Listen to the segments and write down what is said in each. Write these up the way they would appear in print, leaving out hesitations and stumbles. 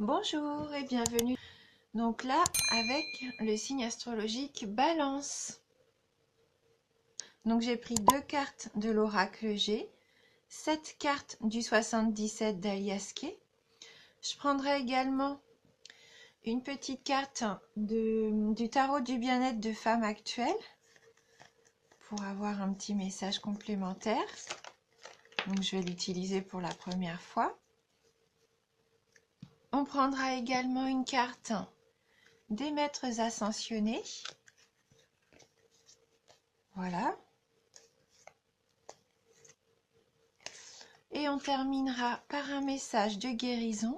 Bonjour et bienvenue. Donc là, avec le signe astrologique Balance. Donc j'ai pris 2 cartes de l'oracle G, 7 cartes du 77 d'Alias Kay. Je prendrai également une petite carte du tarot du bien-être de femme actuelle pour avoir un petit message complémentaire. Donc je vais l'utiliser pour la première fois. On prendra également une carte des maîtres ascensionnés. Voilà. Et on terminera par un message de guérison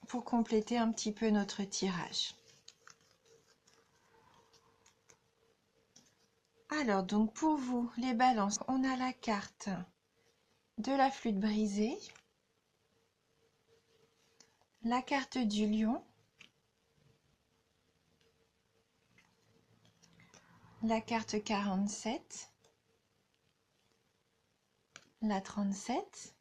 pour compléter un petit peu notre tirage. Alors, donc pour vous, les balances, on a la carte de la flûte brisée, la carte du lion, la carte 47, la 37,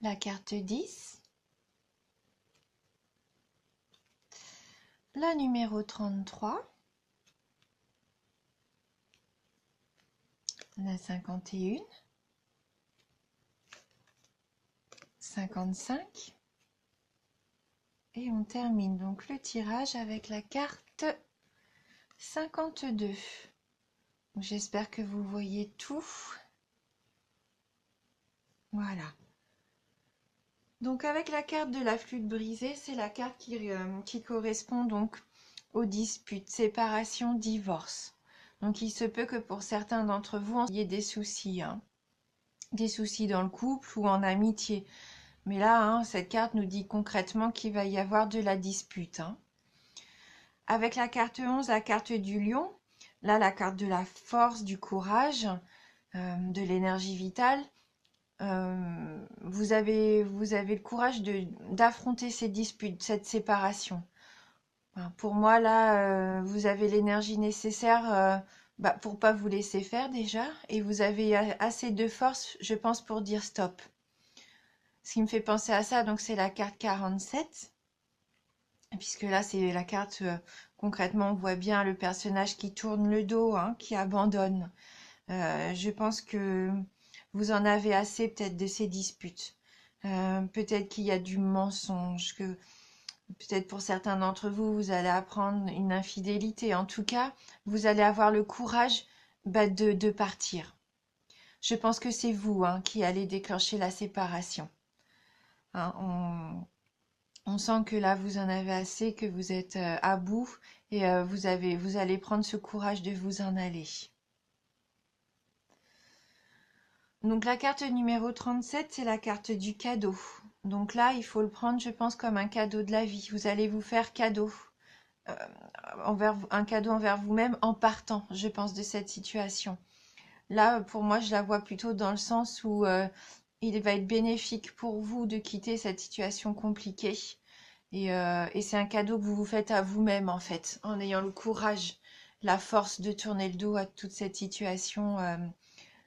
la carte 10, la numéro 33, la 51, 55, et on termine donc le tirage avec la carte 52. J'espère que vous voyez tout. Voilà. Donc avec la carte de la flûte brisée, c'est la carte qui correspond donc aux disputes, séparation, divorce. Donc il se peut que pour certains d'entre vous, il y ait des soucis, hein. Des soucis dans le couple ou en amitié. Mais là, hein, cette carte nous dit concrètement qu'il va y avoir de la dispute, hein. Avec la carte 11, la carte du lion, là la carte de la force, du courage, de l'énergie vitale. Vous avez le courage d'affronter ces disputes, cette séparation. Pour moi, là, vous avez l'énergie nécessaire pour pas vous laisser faire déjà, et vous avez assez de force, je pense, pour dire stop. Ce qui me fait penser à ça, donc c'est la carte 47, puisque là, c'est la carte, concrètement, on voit bien le personnage qui tourne le dos, hein, qui abandonne. Je pense que vous en avez assez peut-être de ces disputes. Peut-être qu'il y a du mensonge, que peut-être pour certains d'entre vous, vous allez apprendre une infidélité. En tout cas, vous allez avoir le courage de partir. Je pense que c'est vous, hein, qui allez déclencher la séparation. Hein, on sent que là, vous en avez assez, que vous êtes à bout et vous allez prendre ce courage de vous en aller. Donc la carte numéro 37, c'est la carte du cadeau. Donc là, il faut le prendre, je pense, comme un cadeau de la vie. Vous allez vous faire cadeau, un cadeau envers vous-même en partant, je pense, de cette situation. Là, pour moi, je la vois plutôt dans le sens où il va être bénéfique pour vous de quitter cette situation compliquée. Et c'est un cadeau que vous vous faites à vous-même, en fait, en ayant le courage, la force de tourner le dos à toute cette situation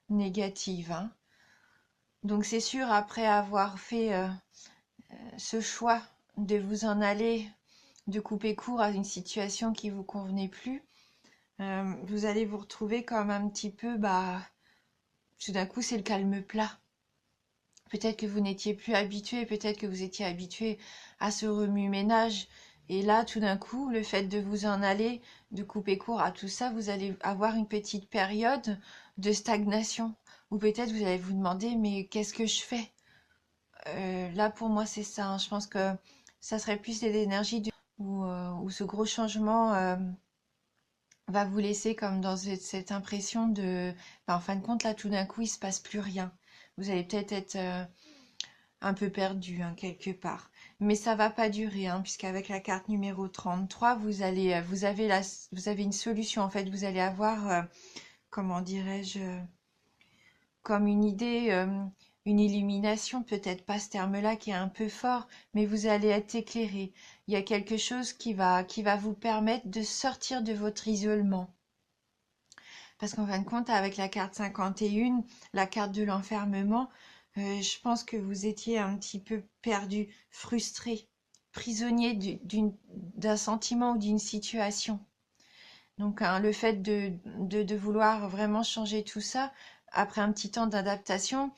négative, hein. Donc c'est sûr, après avoir fait ce choix de vous en aller, de couper court à une situation qui vous convenait plus, vous allez vous retrouver comme un petit peu, tout d'un coup c'est le calme plat. Peut-être que vous n'étiez plus habitué, peut-être que vous étiez habitué à ce remue-ménage. Et là, tout d'un coup, le fait de vous en aller, de couper court à tout ça, vous allez avoir une petite période de stagnation. Ou peut-être vous allez vous demander, mais qu'est-ce que je fais? Là, pour moi, c'est ça, hein. Je pense que ça serait plus l'énergie où ce gros changement va vous laisser comme dans cette impression de... en fin de compte, là, tout d'un coup, il se passe plus rien. Vous allez peut-être être un peu perdu, hein, quelque part. Mais ça va pas durer, hein, puisqu'avec la carte numéro 33, vous avez une solution. En fait, vous allez avoir, comment dirais-je, comme une idée, une illumination, peut-être pas ce terme-là qui est un peu fort, mais vous allez être éclairé. Il y a quelque chose qui va vous permettre de sortir de votre isolement. Parce qu'en fin de compte, avec la carte 51, la carte de l'enfermement, je pense que vous étiez un petit peu perdu, frustré, prisonnier d'un sentiment ou d'une situation. Donc, hein, le fait de vouloir vraiment changer tout ça, après un petit temps d'adaptation,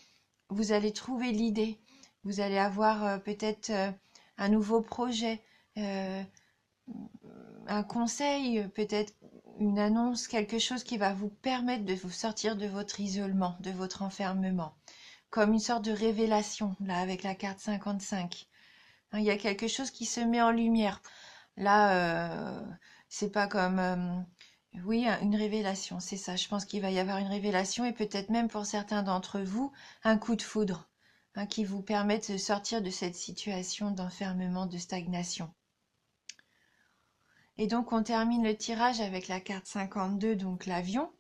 vous allez trouver l'idée. Vous allez avoir peut-être un nouveau projet, euh, un conseil, peut-être une annonce, quelque chose qui va vous permettre de vous sortir de votre isolement, de votre enfermement, comme une sorte de révélation, là, avec la carte 55. Hein, il y a quelque chose qui se met en lumière. Là, c'est pas comme... oui, une révélation, c'est ça. Je pense qu'il va y avoir une révélation et peut-être même pour certains d'entre vous, un coup de foudre, hein, qui vous permette de sortir de cette situation d'enfermement, de stagnation. Et donc, on termine le tirage avec la carte 52, donc l'avion.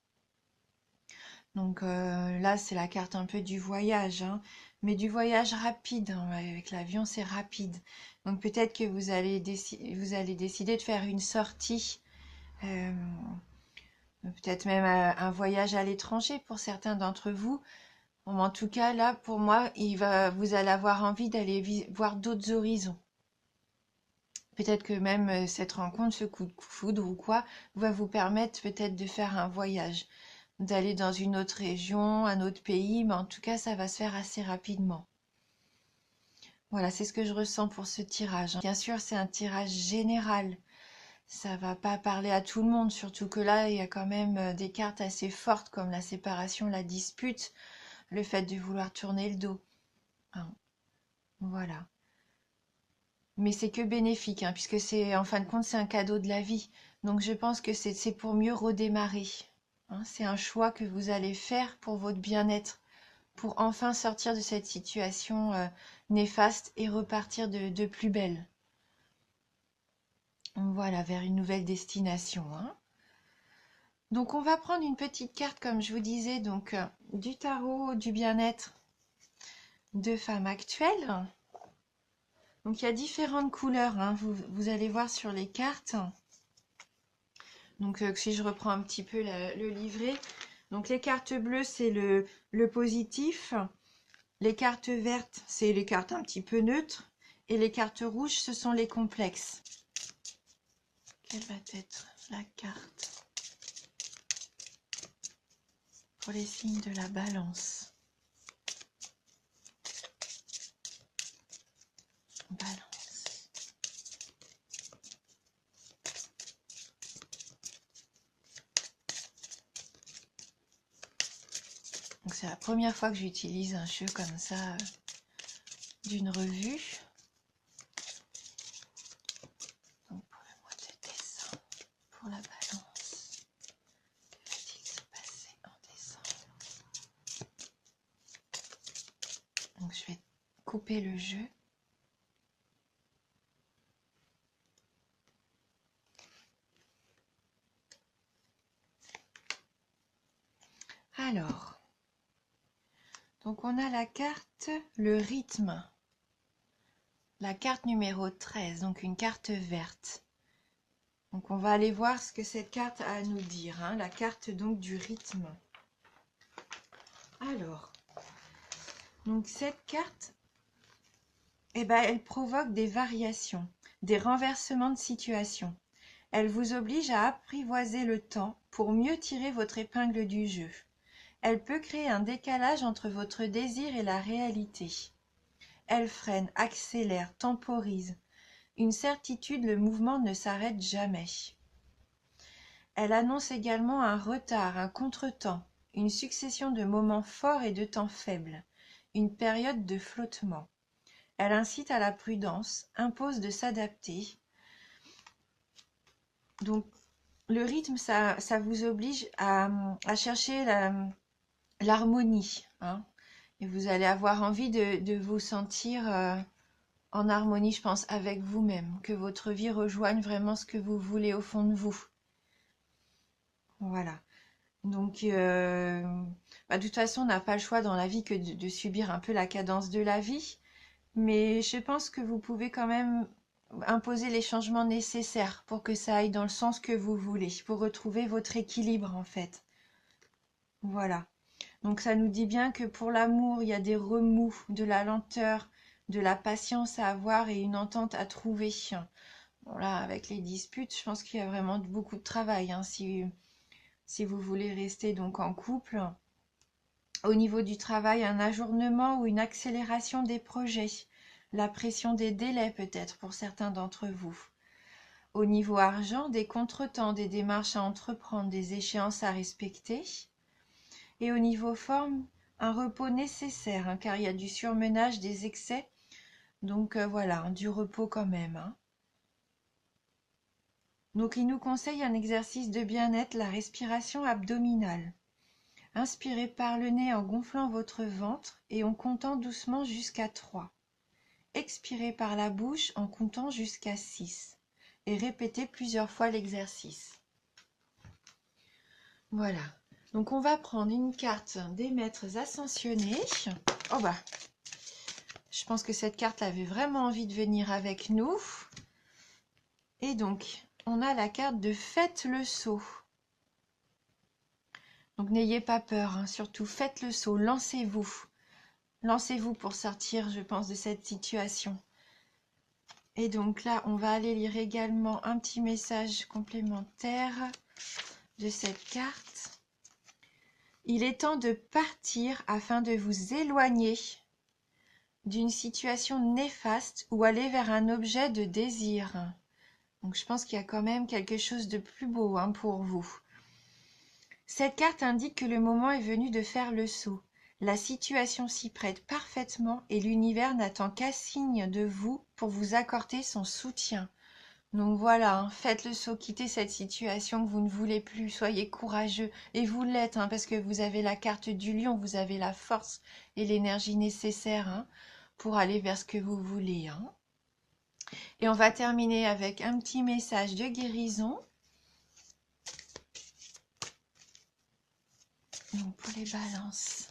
Donc là, c'est la carte un peu du voyage, hein, mais du voyage rapide, hein. Avec l'avion, c'est rapide. Donc peut-être que vous allez décider de faire une sortie, euh, peut-être même un voyage à l'étranger pour certains d'entre vous. Bon, en tout cas, là, pour moi, vous allez avoir envie d'aller voir d'autres horizons. Peut-être que même cette rencontre, ce coup de foudre ou quoi, va vous permettre peut-être de faire un voyage, d'aller dans une autre région, un autre pays, mais en tout cas, ça va se faire assez rapidement. Voilà, c'est ce que je ressens pour ce tirage, hein. Bien sûr, c'est un tirage général. Ça va pas parler à tout le monde, surtout que là, il y a quand même des cartes assez fortes comme la séparation, la dispute, le fait de vouloir tourner le dos, hein. Voilà. Mais c'est que bénéfique, hein, puisque c'est, en fin de compte, c'est un cadeau de la vie. Donc je pense que c'est pour mieux redémarrer, hein. C'est un choix que vous allez faire pour votre bien-être, pour enfin sortir de cette situation néfaste et repartir de plus belle. Voilà, vers une nouvelle destination, hein. Donc on va prendre une petite carte, comme je vous disais, donc du tarot du bien-être de femme actuelle. Donc il y a différentes couleurs, hein, vous allez voir sur les cartes. Donc si je reprends un petit peu le livret. Donc les cartes bleues, c'est le positif. Les cartes vertes, c'est les cartes un petit peu neutres. Et les cartes rouges, ce sont les complexes. Quelle va être la carte pour les signes de la balance? Balance. Donc c'est la première fois que j'utilise un jeu comme ça d'une revue. Donc pour le mois de décembre, pour la balance, que va-t-il se passer en décembre? Donc je vais couper le jeu. Alors, donc on a la carte, le rythme. La carte numéro 13, donc une carte verte. Donc on va aller voir ce que cette carte a à nous dire, hein, la carte donc du rythme. Alors, donc cette carte, eh ben, elle provoque des variations, des renversements de situation. Elle vous oblige à apprivoiser le temps pour mieux tirer votre épingle du jeu. Elle peut créer un décalage entre votre désir et la réalité. Elle freine, accélère, temporise. Une certitude, le mouvement ne s'arrête jamais. Elle annonce également un retard, un contretemps, une succession de moments forts et de temps faibles, une période de flottement. Elle incite à la prudence, impose de s'adapter. Donc, le rythme, ça vous oblige à chercher l'harmonie, hein. Et vous allez avoir envie de vous sentir en harmonie, je pense, avec vous-même, que votre vie rejoigne vraiment ce que vous voulez au fond de vous. Voilà. Donc, de toute façon, on n'a pas le choix dans la vie que de subir un peu la cadence de la vie. Mais je pense que vous pouvez quand même imposer les changements nécessaires pour que ça aille dans le sens que vous voulez, pour retrouver votre équilibre en fait. Voilà. Donc ça nous dit bien que pour l'amour, il y a des remous, de la lenteur, de la patience à avoir et une entente à trouver. Bon là, avec les disputes, je pense qu'il y a vraiment beaucoup de travail, hein, si vous voulez rester donc en couple. Au niveau du travail, un ajournement ou une accélération des projets. La pression des délais peut-être pour certains d'entre vous. Au niveau argent, des contretemps, des démarches à entreprendre, des échéances à respecter. Et au niveau forme, un repos nécessaire, hein, car il y a du surmenage, des excès. Donc voilà, hein, du repos quand même. Hein. Donc il nous conseille un exercice de bien-être, la respiration abdominale. Inspirez par le nez en gonflant votre ventre et en comptant doucement jusqu'à 3. Expirez par la bouche en comptant jusqu'à 6. Et répétez plusieurs fois l'exercice. Voilà. Donc on va prendre une carte des maîtres ascensionnés. Oh bah, je pense que cette carte avait vraiment envie de venir avec nous. Et donc, on a la carte de faites le saut. Donc n'ayez pas peur, hein, surtout faites le saut, lancez-vous. Lancez-vous pour sortir, je pense, de cette situation. Et donc là, on va aller lire également un petit message complémentaire de cette carte. Il est temps de partir afin de vous éloigner d'une situation néfaste ou aller vers un objet de désir. Donc je pense qu'il y a quand même quelque chose de plus beau, hein, pour vous. Cette carte indique que le moment est venu de faire le saut. La situation s'y prête parfaitement et l'univers n'attend qu'un signe de vous pour vous accorder son soutien. Donc voilà, hein, faites le saut, quittez cette situation que vous ne voulez plus, soyez courageux. Et vous l'êtes, hein, parce que vous avez la carte du lion, vous avez la force et l'énergie nécessaire, hein, pour aller vers ce que vous voulez. Hein. Et on va terminer avec un petit message de guérison. Donc pour les balances.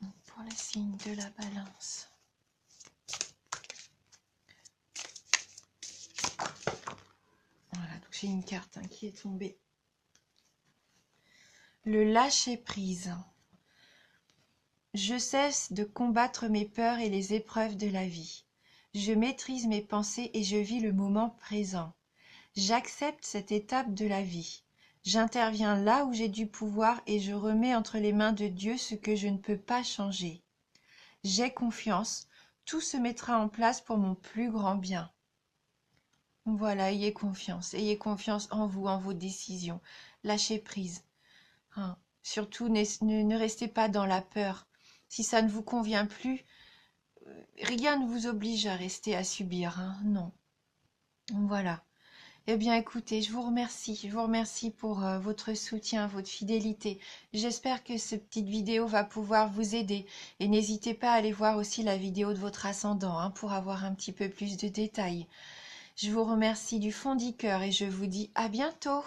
Donc pour les signes de la balance. Voilà, donc j'ai une carte, hein, qui est tombée. Le lâcher prise. Je cesse de combattre mes peurs et les épreuves de la vie. Je maîtrise mes pensées et je vis le moment présent. J'accepte cette étape de la vie. J'interviens là où j'ai du pouvoir et je remets entre les mains de Dieu ce que je ne peux pas changer. J'ai confiance, tout se mettra en place pour mon plus grand bien. Voilà, ayez confiance en vous, en vos décisions. Lâchez prise. Hein. Surtout, ne restez pas dans la peur. Si ça ne vous convient plus, rien ne vous oblige à rester à subir. Hein. Non. Voilà. Eh bien, écoutez, je vous remercie pour votre soutien, votre fidélité. J'espère que cette petite vidéo va pouvoir vous aider. Et n'hésitez pas à aller voir aussi la vidéo de votre ascendant, hein, pour avoir un petit peu plus de détails. Je vous remercie du fond du cœur et je vous dis à bientôt.